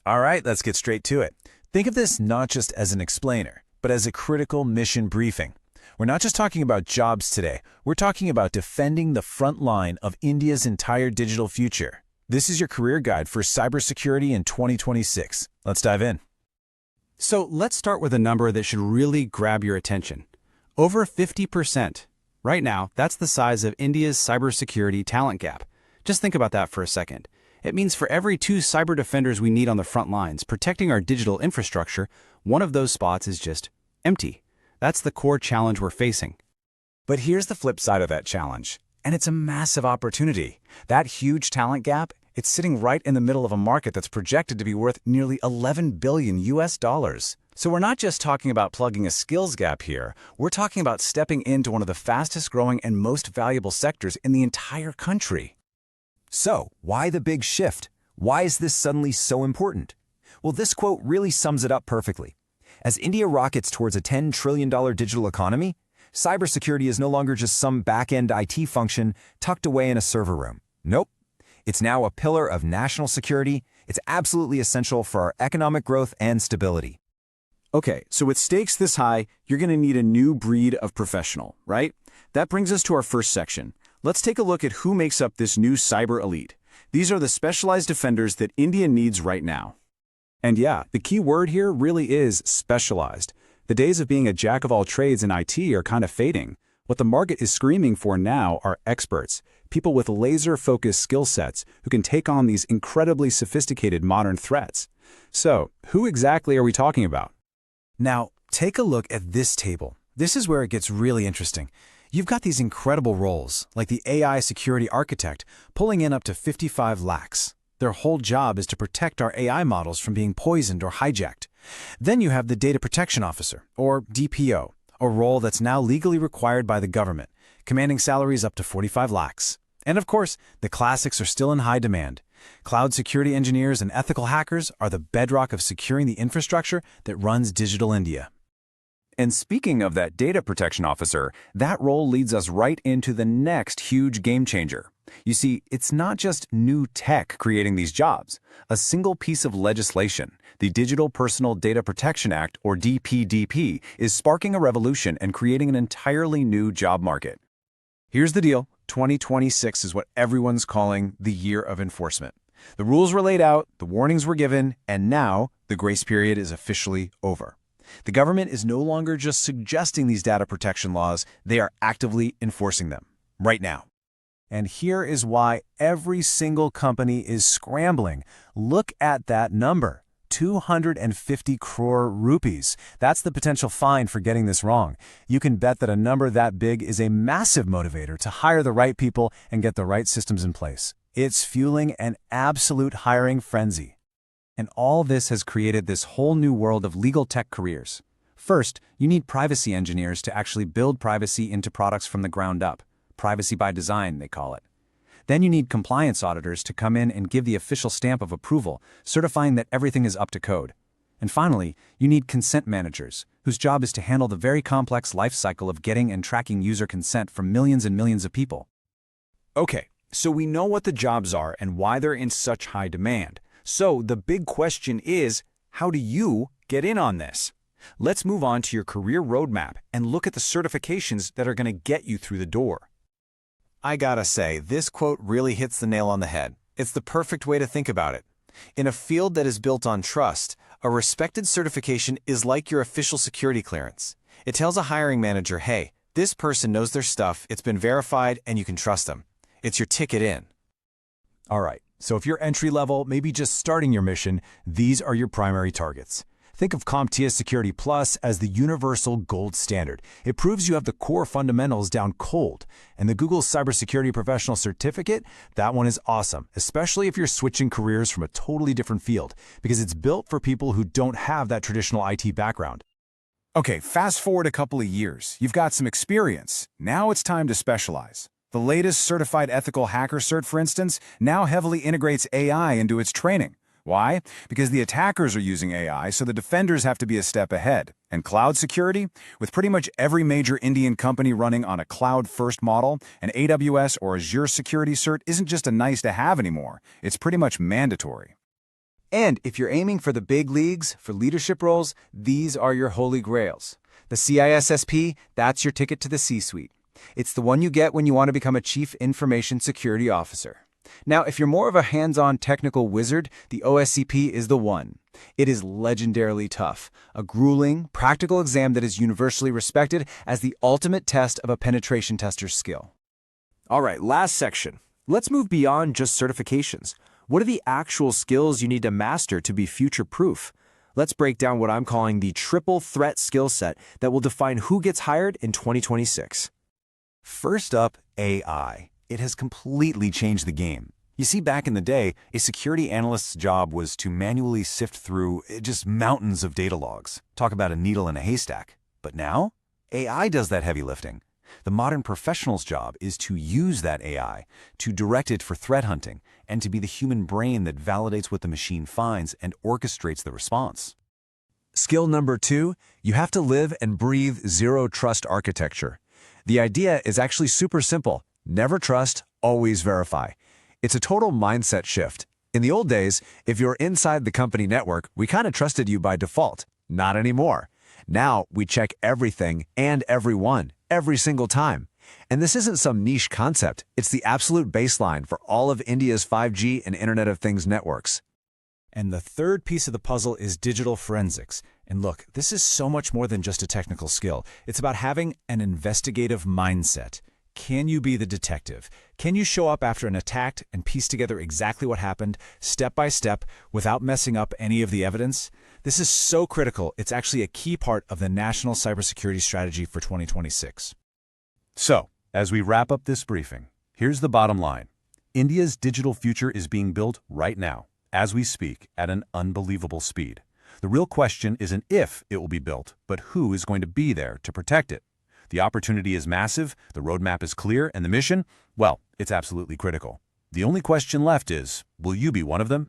All right, let's get straight to it. Think of this not just as an explainer, but as a critical mission briefing. We're not just talking about jobs today. We're talking about defending the front line of India's entire digital future. This is your career guide for cybersecurity in 2026. Let's dive in. So let's start with a number that should really grab your attention. Over 50%. Right now, that's the size of India's cybersecurity talent gap. Just think about that for a second. It means for every 2 cyber defenders we need on the front lines protecting our digital infrastructure, one of those spots is just empty. That's the core challenge we're facing. But here's the flip side of that challenge, and it's a massive opportunity. That huge talent gap, it's sitting right in the middle of a market that's projected to be worth nearly $11 billion US. So we're not just talking about plugging a skills gap here, we're talking about stepping into one of the fastest growing and most valuable sectors in the entire country. So, why the big shift? Why is this suddenly so important? Well, this quote really sums it up perfectly. As India rockets towards a $10 trillion digital economy, cybersecurity is no longer just some back-end IT function tucked away in a server room. Nope. It's now a pillar of national security. It's absolutely essential for our economic growth and stability. Okay, so with stakes this high, you're going to need a new breed of professional, right? That brings us to our first section. Let's take a look at who makes up this new cyber elite. These are the specialized defenders that India needs right now. And yeah, the key word here really is specialized. The days of being a jack of all trades in IT are kind of fading. What the market is screaming for now are experts, people with laser-focused skill sets who can take on these incredibly sophisticated modern threats. So, who exactly are we talking about? Now, take a look at this table. This is where it gets really interesting. You've got these incredible roles, like the AI security architect, pulling in up to 55 lakhs. Their whole job is to protect our AI models from being poisoned or hijacked. Then you have the data protection officer, or DPO, a role that's now legally required by the government, commanding salaries up to 45 lakhs. And of course, the classics are still in high demand. Cloud security engineers and ethical hackers are the bedrock of securing the infrastructure that runs Digital India. And speaking of that data protection officer, that role leads us right into the next huge game changer. You see, it's not just new tech creating these jobs. A single piece of legislation, the Digital Personal Data Protection Act, or DPDP, is sparking a revolution and creating an entirely new job market. Here's the deal. 2026 is what everyone's calling the year of enforcement. The rules were laid out, the warnings were given, and now the grace period is officially over. The government is no longer just suggesting these data protection laws, they are actively enforcing them, right now. And here is why every single company is scrambling. Look at that number, 250 crore rupees. That's the potential fine for getting this wrong. You can bet that a number that big is a massive motivator to hire the right people and get the right systems in place. It's fueling an absolute hiring frenzy. And all this has created this whole new world of legal tech careers. First, you need privacy engineers to actually build privacy into products from the ground up. Privacy by design, they call it. Then you need compliance auditors to come in and give the official stamp of approval, certifying that everything is up to code. And finally, you need consent managers, whose job is to handle the very complex life cycle of getting and tracking user consent from millions and millions of people. Okay, so we know what the jobs are and why they're in such high demand. So the big question is, how do you get in on this? Let's move on to your career roadmap and look at the certifications that are going to get you through the door. I gotta say, this quote really hits the nail on the head. It's the perfect way to think about it. In a field that is built on trust, a respected certification is like your official security clearance. It tells a hiring manager, hey, this person knows their stuff, it's been verified, and you can trust them. It's your ticket in. All right, so if you're entry level, maybe just starting your mission, these are your primary targets. Think of CompTIA Security Plus as the universal gold standard. It proves you have the core fundamentals down cold. And the Google Cybersecurity Professional Certificate, that one is awesome, especially if you're switching careers from a totally different field, because it's built for people who don't have that traditional IT background. Okay, fast forward a couple of years. You've got some experience. Now it's time to specialize. The latest Certified Ethical Hacker Cert, for instance, now heavily integrates AI into its training. Why? Because the attackers are using AI, so the defenders have to be a step ahead. And cloud security? With pretty much every major Indian company running on a cloud-first model, an AWS or Azure security cert isn't just a nice-to-have anymore. It's pretty much mandatory. And if you're aiming for the big leagues, for leadership roles, these are your holy grails. The CISSP, that's your ticket to the C-suite. It's the one you get when you want to become a Chief Information Security Officer. Now, if you're more of a hands-on technical wizard, the OSCP is the one. It is legendarily tough, a grueling, practical exam that is universally respected as the ultimate test of a penetration tester's skill. All right, last section. Let's move beyond just certifications. What are the actual skills you need to master to be future-proof? Let's break down what I'm calling the triple threat skill set that will define who gets hired in 2026. First up, AI. It has completely changed the game. You see, back in the day, a security analyst's job was to manually sift through just mountains of data logs. Talk about a needle in a haystack. But now, AI does that heavy lifting. The modern professional's job is to use that AI, to direct it for threat hunting, and to be the human brain that validates what the machine finds and orchestrates the response. Skill number 2, you have to live and breathe zero-trust architecture. The idea is actually super simple. Never trust, always verify. It's a total mindset shift. In the old days, if you're inside the company network, we kind of trusted you by default. Not anymore. Now, we check everything and everyone, every single time. And this isn't some niche concept. It's the absolute baseline for all of India's 5G and Internet of Things networks. And the third piece of the puzzle is digital forensics. And look, this is so much more than just a technical skill. It's about having an investigative mindset. Can you be the detective? Can you show up after an attack and piece together exactly what happened, step by step, without messing up any of the evidence? This is so critical, it's actually a key part of the National Cybersecurity Strategy for 2026. So, as we wrap up this briefing, here's the bottom line. India's digital future is being built right now, as we speak, at an unbelievable speed. The real question isn't if it will be built, but who is going to be there to protect it. The opportunity is massive, the roadmap is clear, and the mission, well, it's absolutely critical. The only question left is, will you be one of them?